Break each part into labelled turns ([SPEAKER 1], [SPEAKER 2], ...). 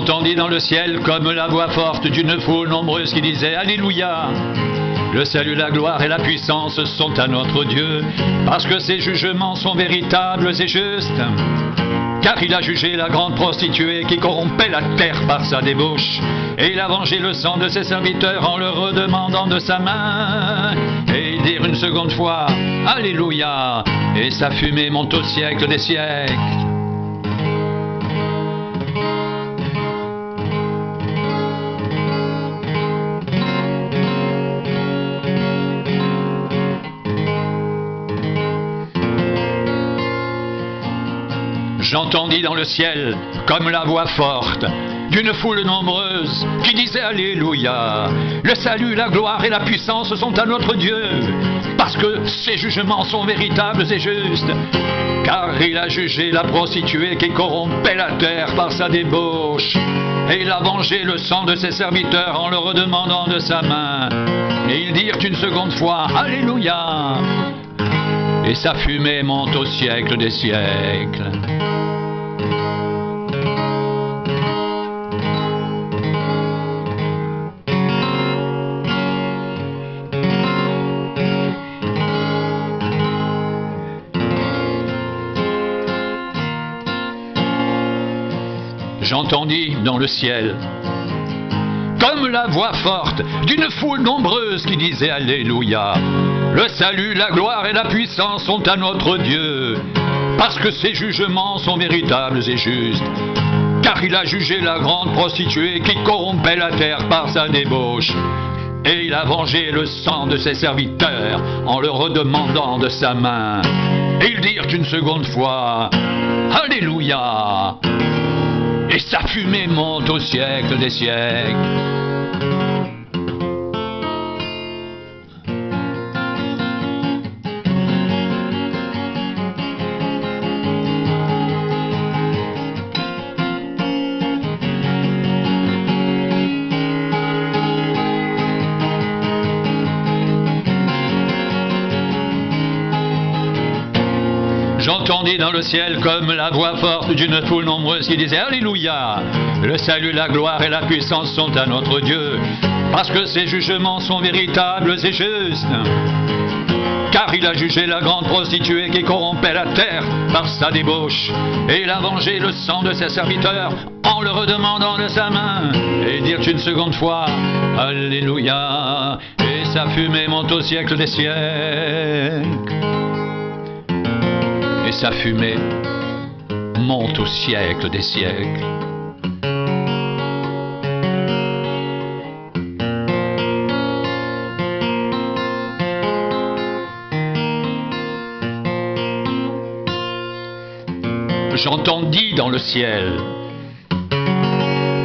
[SPEAKER 1] J'entendis dans le ciel comme la voix forte d'une foule nombreuse qui disait Alléluia. Le salut, la gloire et la puissance sont à notre Dieu, parce que ses jugements sont véritables et justes. Car il a jugé la grande prostituée qui corrompait la terre par sa débauche, et il a vengé le sang de ses serviteurs en leur redemandant de sa main. Et ils dirent une seconde fois Alléluia, et sa fumée monte au siècle des siècles. J'entendis dans le ciel comme la voix forte d'une foule nombreuse qui disait Alléluia. Le salut, la gloire et la puissance sont à notre Dieu, parce que ses jugements sont véritables et justes. Car il a jugé la prostituée qui corrompait la terre par sa débauche, et il a vengé le sang de ses serviteurs en leur redemandant de sa main. Et ils dirent une seconde fois Alléluia, et sa fumée monte au siècle des siècles. J'entendis dans le ciel comme la voix forte d'une foule nombreuse qui disait Alléluia. Le salut, la gloire et la puissance sont à notre Dieu, parce que ses jugements sont véritables et justes. Car il a jugé la grande prostituée qui corrompait la terre par sa débauche, et il a vengé le sang de ses serviteurs en leur redemandant de sa main. Et ils dirent une seconde fois Alléluia, et sa fumée monte au siècle des siècles. J'entendis dans le ciel comme la voix forte d'une foule nombreuse qui disait Alléluia. Le salut, la gloire et la puissance sont à notre Dieu, parce que ses jugements sont véritables et justes. Car il a jugé la grande prostituée qui corrompait la terre par sa débauche, et il a vengé le sang de ses serviteurs en leur redemandant de sa main. Et ils dirent une seconde fois Alléluia, et sa fumée monte au siècle des siècles. Et sa fumée monte au siècle des siècles. J'entendis dans le ciel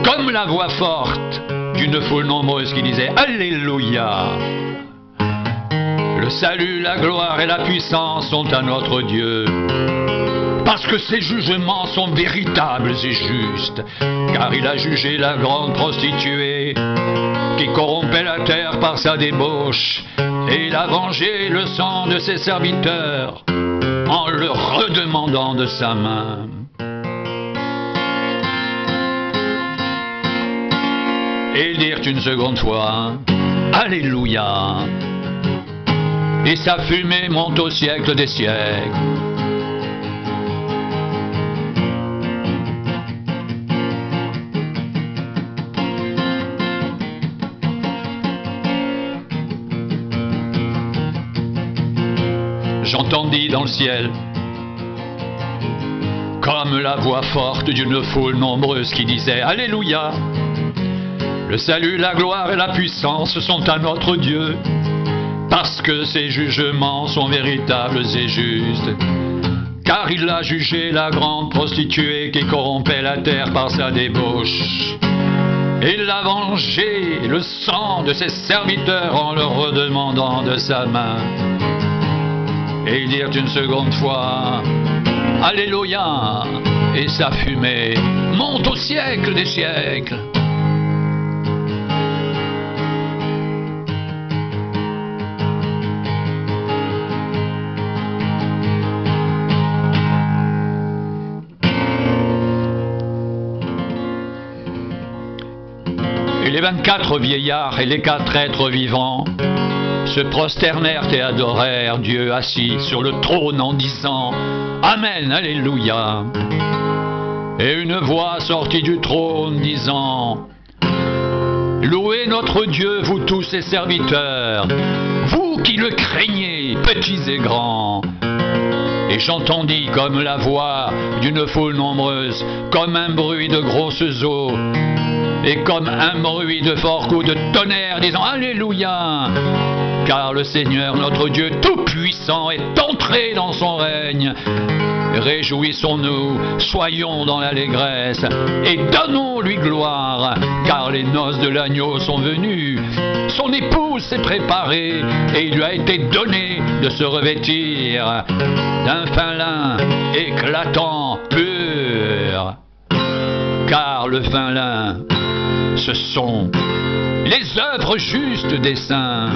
[SPEAKER 1] comme la voix forte d'une foule nombreuse qui disait Alléluia. Le salut, la gloire et la puissance sont à notre Dieu, parce que ses jugements sont véritables et justes. Car il a jugé la grande prostituée qui corrompait la terre par sa débauche, et il a vengé le sang de ses serviteurs en leur redemandant de sa main. Et ils dirent une seconde fois Alléluia, et sa fumée monte au siècle des siècles. J'entendis dans le ciel comme la voix forte d'une foule nombreuse qui disait Alléluia. Le salut, la gloire et la puissance sont à notre Dieu, parce que ses jugements sont véritables et justes. Car il a jugé la grande prostituée qui corrompait la terre par sa débauche. Il a vengé le sang de ses serviteurs en leur redemandant de sa main. Et ils dirent une seconde fois Alléluia, et sa fumée monte au siècle des siècles. Les 24 vieillards et les 4 êtres vivants se prosternèrent et adorèrent Dieu assis sur le trône en disant « Amen, Alléluia ». Et une voix sortit du trône disant « Louez notre Dieu, vous tous ses serviteurs, vous qui le craignez, petits et grands. » Et j'entendis comme la voix d'une foule nombreuse, comme un bruit de grosses eaux, et comme un bruit de fort coup de tonnerre, disant « Alléluia ! Car le Seigneur notre Dieu Tout-Puissant est entré dans son règne. Réjouissons-nous, soyons dans l'allégresse, et donnons-lui gloire, car les noces de l'agneau sont venues. Son épouse s'est préparée, et il lui a été donné de se revêtir d'un fin lin éclatant, pur. Car le fin lin, ce sont les œuvres justes des saints.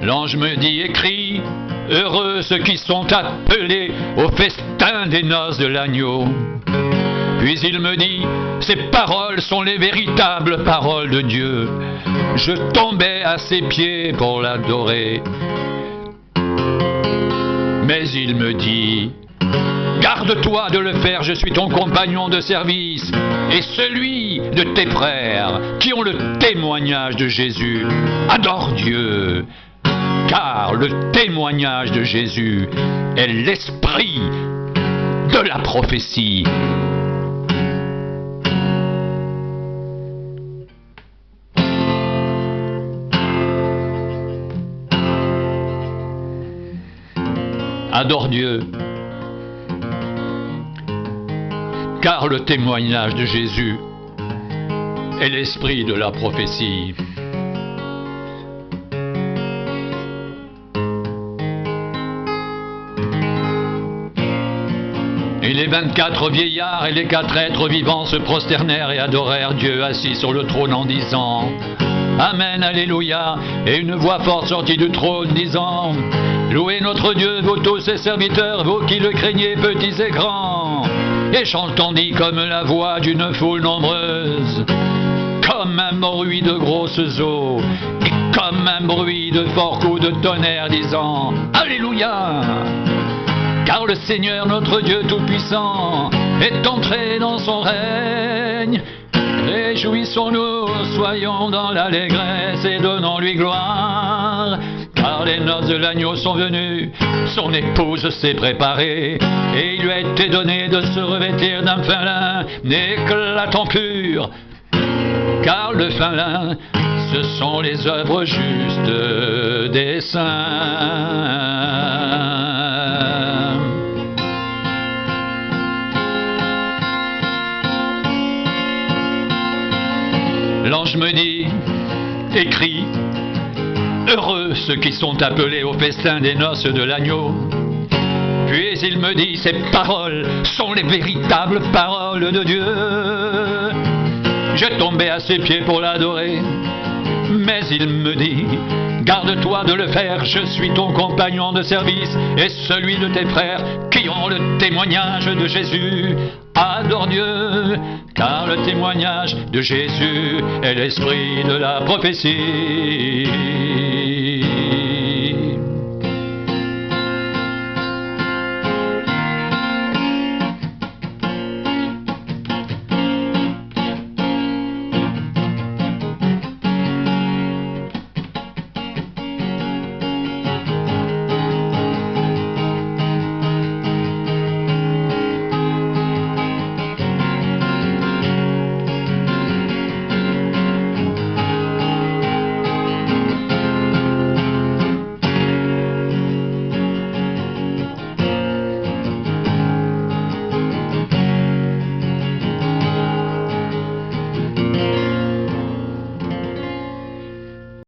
[SPEAKER 1] L'ange me dit, écris, heureux ceux qui sont appelés au festin des noces de l'agneau. Puis il me dit, ces paroles sont les véritables paroles de Dieu. Je tombais à ses pieds pour l'adorer. Mais il me dit, garde-toi de le faire, je suis ton compagnon de service et celui de tes frères qui ont le témoignage de Jésus. Adore Dieu, car le témoignage de Jésus est l'esprit de la prophétie. Adore Dieu, car le témoignage de Jésus est l'esprit de la prophétie. Et les 24 vieillards et les 4 êtres vivants se prosternèrent et adorèrent Dieu assis sur le trône en disant « Amen, Alléluia » Et une voix forte sortit du trône disant « Louez notre Dieu, vous tous ses serviteurs, vous qui le craignez, petits et grands » Et j'entendis comme la voix d'une foule nombreuse, comme un bruit de grosses eaux, et comme un bruit de fort coup de tonnerre disant « Alléluia » Car le Seigneur notre Dieu Tout-Puissant est entré dans son règne. Réjouissons-nous, soyons dans l'allégresse et donnons-lui gloire. Car les noces de l'agneau sont venues, son épouse s'est préparée, et il lui a été donné de se revêtir d'un fin lin éclatant pur. Car le fin lin, ce sont les œuvres justes des saints. L'ange me dit, écris, heureux ceux qui sont appelés au festin des noces de l'agneau. Puis il me dit, ces paroles sont les véritables paroles de Dieu. Je tombais à ses pieds pour l'adorer, mais il me dit, garde-toi de le faire, je suis ton compagnon de service et celui de tes frères qui ont le témoignage de Jésus. Adore Dieu, car le témoignage de Jésus est l'esprit de la prophétie.